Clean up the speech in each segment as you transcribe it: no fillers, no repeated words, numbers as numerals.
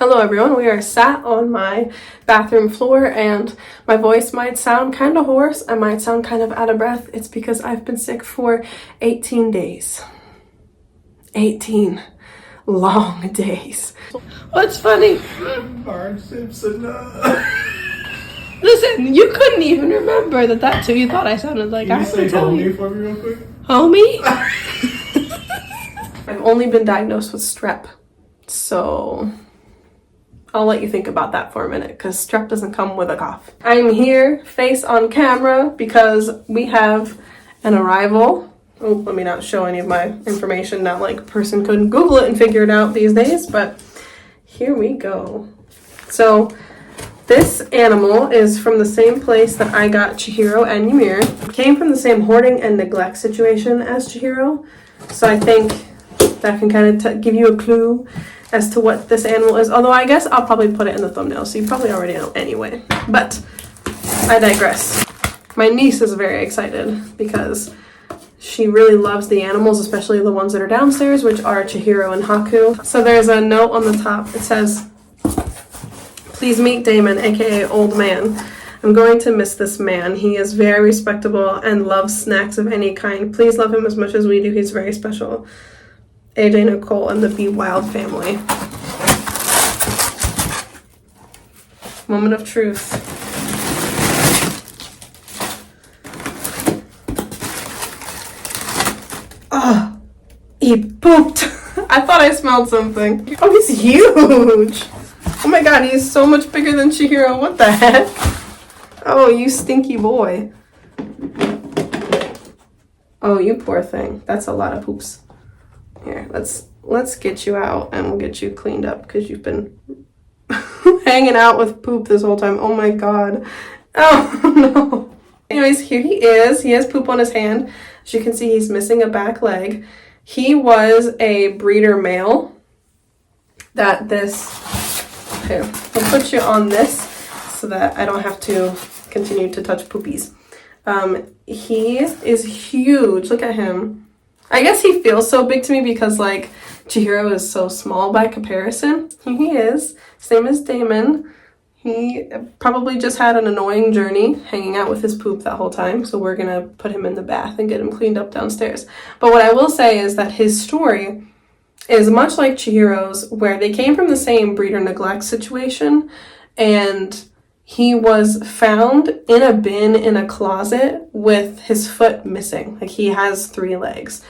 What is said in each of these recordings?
Hello everyone, we are sat on my bathroom floor and my voice might sound kind of hoarse, I might sound kind of out of breath. It's because I've been sick for 18 days. 18 long days. What's funny? Marge Simpson. Listen, you couldn't even remember that too. You thought I sounded like I Can you say homie for me real quick? Homie? I've only been diagnosed with strep, so I'll let you think about that for a minute because strep doesn't come with a cough. I'm here face on camera because we have an arrival. Oh, let me not show any of my information. Not like a person couldn't Google it and figure it out these days, but here we go. So this animal is from the same place that I got Chihiro and Ymir. It came from the same hoarding and neglect situation as Chihiro, so I think that can kind of give you a clue as to what this animal is. Although I guess I'll probably put it in the thumbnail, so you probably already know anyway. But I digress. My niece is very excited because she really loves the animals, especially the ones that are downstairs, which are Chihiro and Haku. So there's a note on the top. It says, "Please meet Damon, aka Old Man. I'm going to miss this man. He is very respectable and loves snacks of any kind. Please love him as much as we do. He's very special. AJ, Nicole, and the Be Wild family." Moment of truth. Oh, he pooped. I thought I smelled something. Oh, he's huge. Oh my god, he's so much bigger than Chihiro. What the heck? Oh, you stinky boy. Oh, you poor thing. That's a lot of poops. Here, let's get you out and we'll get you cleaned up because you've been hanging out with poop this whole time. Oh my god. Oh no. Anyways, here he is. He has poop on his hand. As you can see, he's missing a back leg. He was a breeder male that here, I'll put you on this so that I don't have to continue to touch poopies. He is huge. Look at him. I guess he feels so big to me because like Chihiro is so small by comparison. Here he is. His name is Damon. He probably just had an annoying journey hanging out with his poop that whole time. So we're gonna put him in the bath and get him cleaned up downstairs. But what I will say is that his story is much like Chihiro's, where they came from the same breeder neglect situation, and he was found in a bin in a closet with his foot missing. Like he has 3 legs.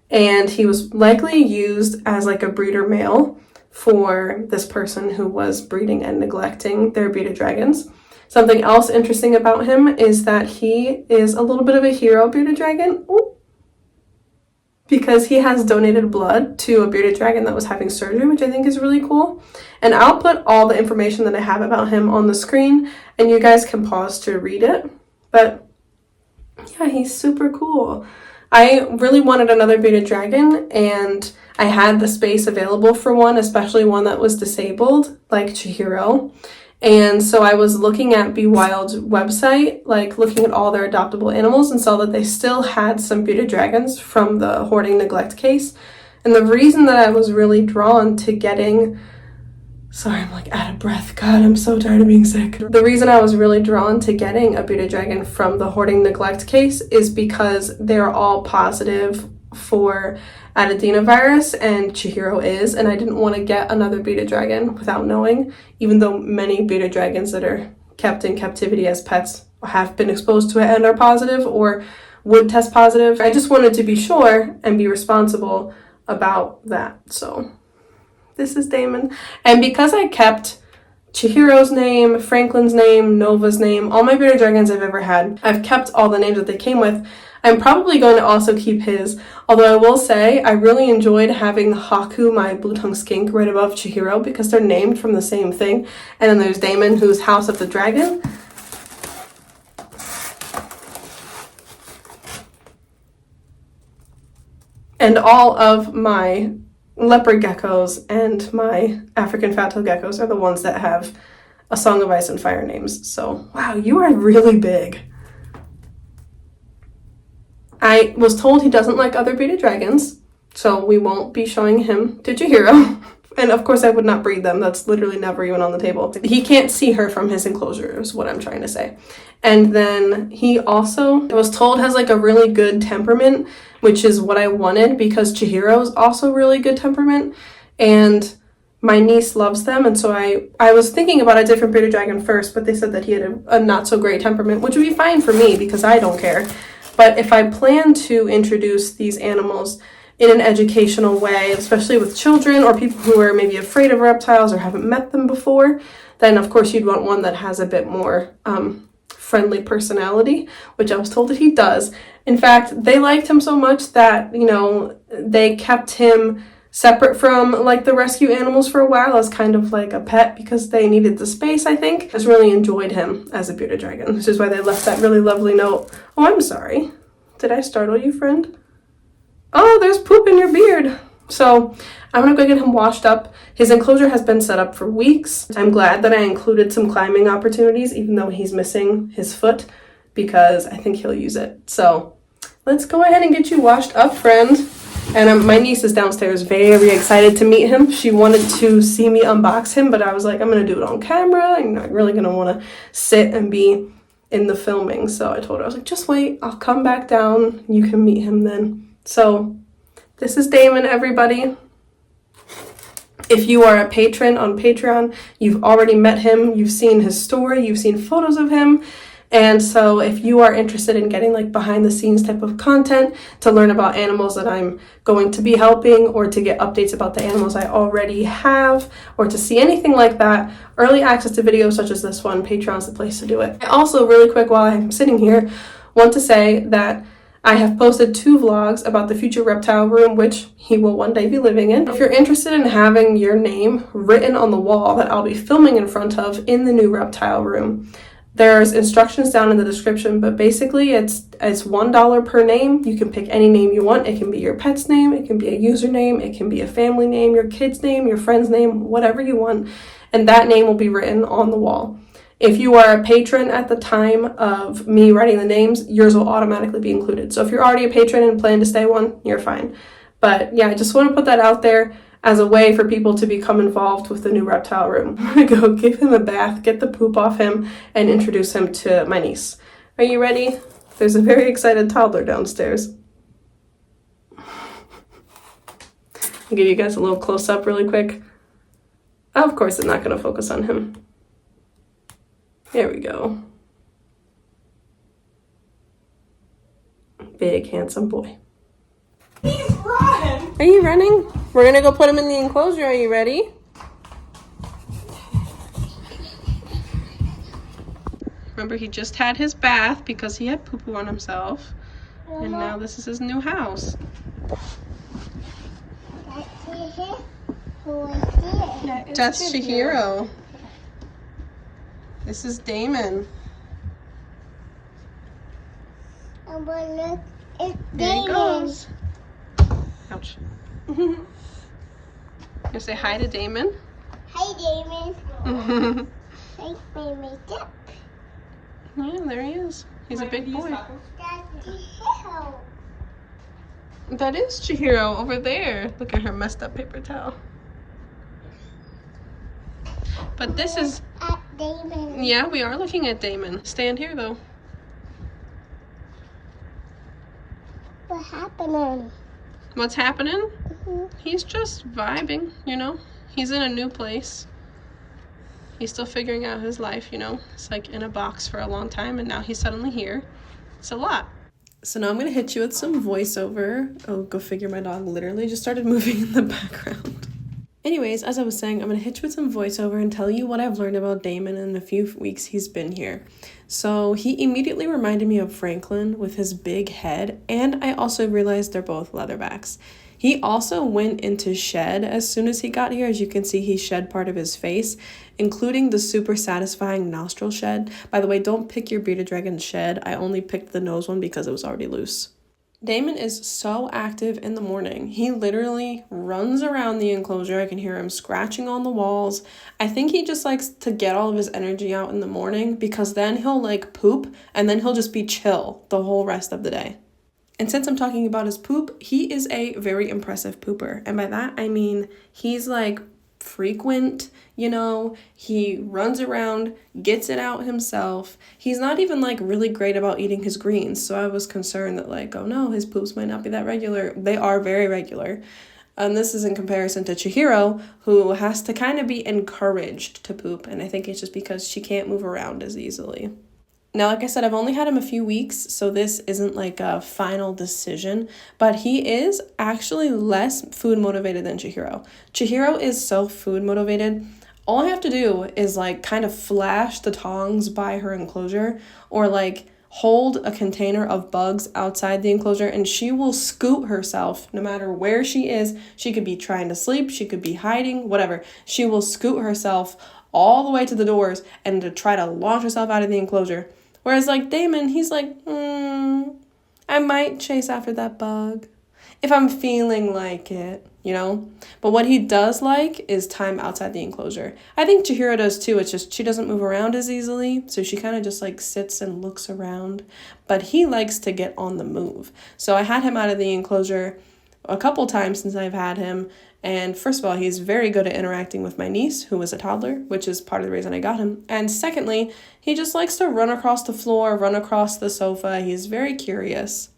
And he was likely used as like a breeder male for this person who was breeding and neglecting their bearded dragons. Something else interesting about him is that he is a little bit of a hero bearded dragon. Ooh. Because he has donated blood to a bearded dragon that was having surgery, which I think is really cool. And I'll put all the information that I have about him on the screen, and you guys can pause to read it. But yeah, he's super cool. I really wanted another bearded dragon, and I had the space available for one, especially one that was disabled, like Chihiro. And so I was looking at Be Wild's website, like looking at all their adoptable animals, and saw that they still had some bearded dragons from the hoarding neglect case. And the reason that I was really drawn to getting... Sorry, I'm like out of breath. God, I'm so tired of being sick. The reason I was really drawn to getting a bearded dragon from the hoarding neglect case is because they're all positive for adenovirus, and Chihiro is, and I didn't want to get another bearded dragon without knowing, even though many bearded dragons that are kept in captivity as pets have been exposed to it and are positive or would test positive. I just wanted to be sure and be responsible about that. So this is Damon. And because I kept Chihiro's name, Franklin's name, Nova's name, all my bearded dragons I've ever had, I've kept all the names that they came with. I'm probably going to also keep his, although I will say I really enjoyed having Haku, my blue-tongued skink, right above Chihiro because they're named from the same thing. And then there's Damon, who's House of the Dragon. And all of my leopard geckos and my African fat-tailed geckos are the ones that have a Song of Ice and Fire names. So, wow, you are really big. I was told he doesn't like other bearded dragons, so we won't be showing him to Chihiro. And of course I would not breed them. That's literally never even on the table. He can't see her from his enclosure is what I'm trying to say. And then he also, I was told, has like a really good temperament, which is what I wanted because Chihiro's also really good temperament. And my niece loves them, and so I was thinking about a different bearded dragon first, but they said that he had a not so great temperament, which would be fine for me because I don't care. But if I plan to introduce these animals in an educational way, especially with children or people who are maybe afraid of reptiles or haven't met them before, then of course you'd want one that has a bit more friendly personality, which I was told that he does. In fact, they liked him so much that, you know, they kept him separate from like the rescue animals for a while as kind of like a pet because they needed the space, I think. I just really enjoyed him as a bearded dragon, which is why they left that really lovely note. Oh, I'm sorry. Did I startle you, friend? Oh, there's poop in your beard. So I'm gonna go get him washed up. His enclosure has been set up for weeks. I'm glad that I included some climbing opportunities, even though he's missing his foot, because I think he'll use it. So let's go ahead and get you washed up, friend. And my niece is downstairs very excited to meet him. She wanted to see me unbox him, but I was like, I'm going to do it on camera. I'm not really going to want to sit and be in the filming. So I told her, I was like, just wait. I'll come back down. You can meet him then. So this is Damon, everybody. If you are a patron on Patreon, you've already met him. You've seen his story. You've seen photos of him. And so if you are interested in getting like behind the scenes type of content to learn about animals that I'm going to be helping, or to get updates about the animals I already have, or to see anything like that, early access to videos such as this one, Patreon's the place to do it. I also, really quick while I'm sitting here, want to say that I have posted 2 vlogs about the future reptile room, which he will one day be living in. If you're interested in having your name written on the wall that I'll be filming in front of in the new reptile room, there's instructions down in the description, but basically it's $1 per name. You can pick any name you want. It can be your pet's name, it can be a username, it can be a family name, your kid's name, your friend's name, whatever you want, and that name will be written on the wall. If you are a patron at the time of me writing the names, yours will automatically be included. So if you're already a patron and plan to stay one, you're fine. But yeah, I just want to put that out there as a way for people to become involved with the new reptile room. I'm gonna go give him a bath, get the poop off him, and introduce him to my niece. Are you ready? There's a very excited toddler downstairs. I'll give you guys a little close-up really quick. Of course, it's not gonna focus on him. There we go. Big, handsome boy. He's running! Are you running? We're gonna go put him in the enclosure. Are you ready? Remember, he just had his bath because he had poo-poo on himself. And now this is his new house. That's Chihiro. This is Damon. Look, it's There he Damon. goes. Ouch. You say hi to Damon? Hi, Damon. Take my makeup. Yeah, there he is. He's a big boy. That's the hill. That is Chihiro over there. Look at her messed up paper towel. But this is... At Damon. Yeah, we are looking at Damon. Stand here, though. What happening? What's happening? He's just vibing, you know? He's in a new place. He's still figuring out his life, you know? It's like in a box for a long time, and now he's suddenly here. It's a lot. So now I'm going to hit you with some voiceover. Oh, go figure, my dog literally just started moving in the background. Anyways, as I was saying, I'm going to hit you with some voiceover and tell you what I've learned about Damon in the few weeks he's been here. So he immediately reminded me of Franklin with his big head, and I also realized they're both leatherbacks. He also went into shed as soon as he got here. As you can see, he shed part of his face, including the super satisfying nostril shed. By the way, don't pick your bearded dragon's shed. I only picked the nose one because it was already loose. Damon is so active in the morning. He literally runs around the enclosure. I can hear him scratching on the walls. I think he just likes to get all of his energy out in the morning because then he'll like poop and then he'll just be chill the whole rest of the day. And since I'm talking about his poop, he is a very impressive pooper. And by that, I mean he's like frequent, you know. He runs around, gets it out himself. He's not even like really great about eating his greens, so I was concerned that like, oh no, his poops might not be that regular. They are very regular. And this is in comparison to Chihiro, who has to kind of be encouraged to poop, and I think it's just because she can't move around as easily. Now, like I said, I've only had him a few weeks, so this isn't like a final decision, but he is actually less food motivated than Chihiro. Chihiro is so food motivated. All I have to do is like kind of flash the tongs by her enclosure, or like hold a container of bugs outside the enclosure, and she will scoot herself no matter where she is. She could be trying to sleep, she could be hiding, whatever. She will scoot herself all the way to the doors and to try to launch herself out of the enclosure. Whereas like Damon, he's like, I might chase after that bug if I'm feeling like it, you know? But what he does like is time outside the enclosure. I think Chihiro does too. It's just she doesn't move around as easily, so she kind of just like sits and looks around. But he likes to get on the move. So I had him out of the enclosure a couple times since I've had him. And first of all, he's very good at interacting with my niece, who was a toddler, which is part of the reason I got him. And secondly, he just likes to run across the floor, run across the sofa. He's very curious.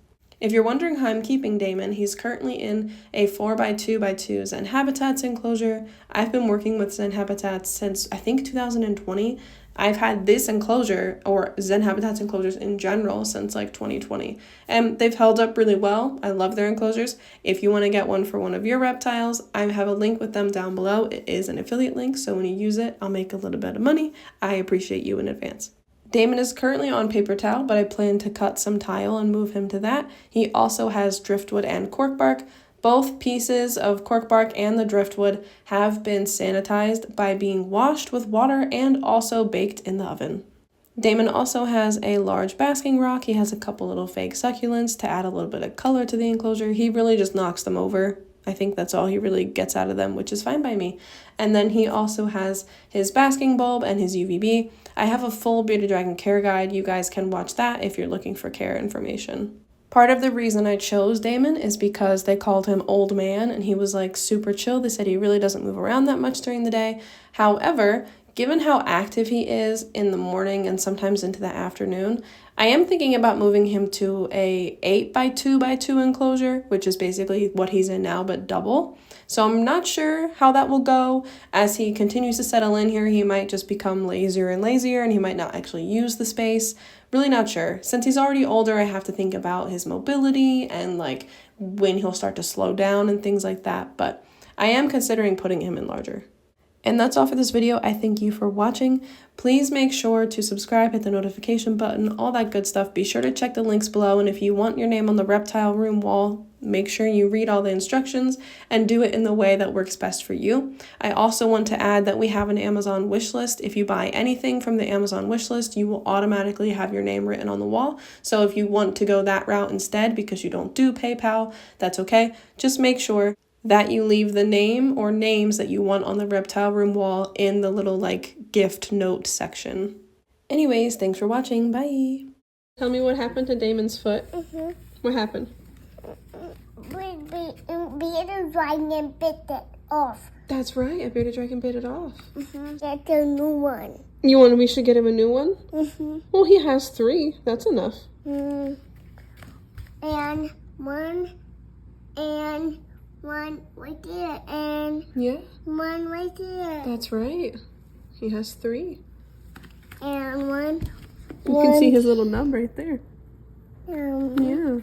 If you're wondering how I'm keeping Damon, he's currently in a 4x2x2 Zen Habitats enclosure. I've been working with Zen Habitats since, I think, 2020. I've had this enclosure, or Zen Habitats enclosures in general, since like 2020. And they've held up really well. I love their enclosures. If you want to get one for one of your reptiles, I have a link with them down below. It is an affiliate link, so when you use it, I'll make a little bit of money. I appreciate you in advance. Damon is currently on paper towel, but I plan to cut some tile and move him to that. He also has driftwood and cork bark. Both pieces of cork bark and the driftwood have been sanitized by being washed with water and also baked in the oven. Damon also has a large basking rock. He has a couple little fake succulents to add a little bit of color to the enclosure. He really just knocks them over. I think that's all he really gets out of them, which is fine by me. And then he also has his basking bulb and his UVB. I have a full bearded dragon care guide. You guys can watch that if you're looking for care information. Part of the reason I chose Damon is because they called him Old Man, and he was like super chill. They said he really doesn't move around that much during the day. However, given how active he is in the morning and sometimes into the afternoon, I am thinking about moving him to a 8x2x2 enclosure, which is basically what he's in now, but double. So I'm not sure how that will go. As he continues to settle in here, he might just become lazier and lazier, and he might not actually use the space. Really not sure. Since he's already older, I have to think about his mobility and like when he'll start to slow down and things like that. But I am considering putting him in larger. And that's all for this video. I thank you for watching. Please make sure to subscribe, hit the notification button, all that good stuff. Be sure to check the links below. And if you want your name on the reptile room wall, make sure you read all the instructions and do it in the way that works best for you. I also want to add that we have an Amazon wish list. If you buy anything from the Amazon wish list, you will automatically have your name written on the wall. So if you want to go that route instead because you don't do PayPal, that's okay. Just make sure that you leave the name or names that you want on the reptile room wall in the little like gift note section. Anyways, thanks for watching. Bye. Tell me what happened to Damon's foot. What happened? Bearded dragon bit it off. That's right, a bearded dragon bit it off. That's a new one. You want we should get him a new one? Well, he has 3. That's enough. And one right there, and Yeah, one right there, that's right. He has 3. and one. You can see his little nub right there. Yeah.